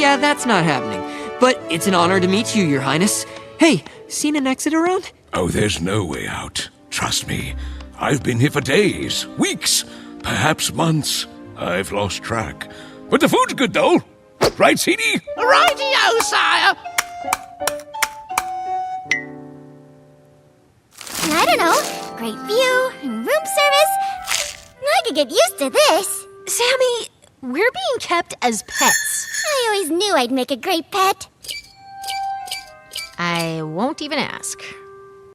Yeah, that's not happening. But it's an honor to meet you, Your Highness. Hey, seen an exit around? Oh, there's no way out. Trust me. I've been here for days, weeks, perhaps months. I've lost track. But the food's good, though. Right, CD? Righty-o, sire. I don't know. Great view, room service. I could get used to this. Sammy, we're being kept as pets. I always knew I'd make a great pet. I won't even ask.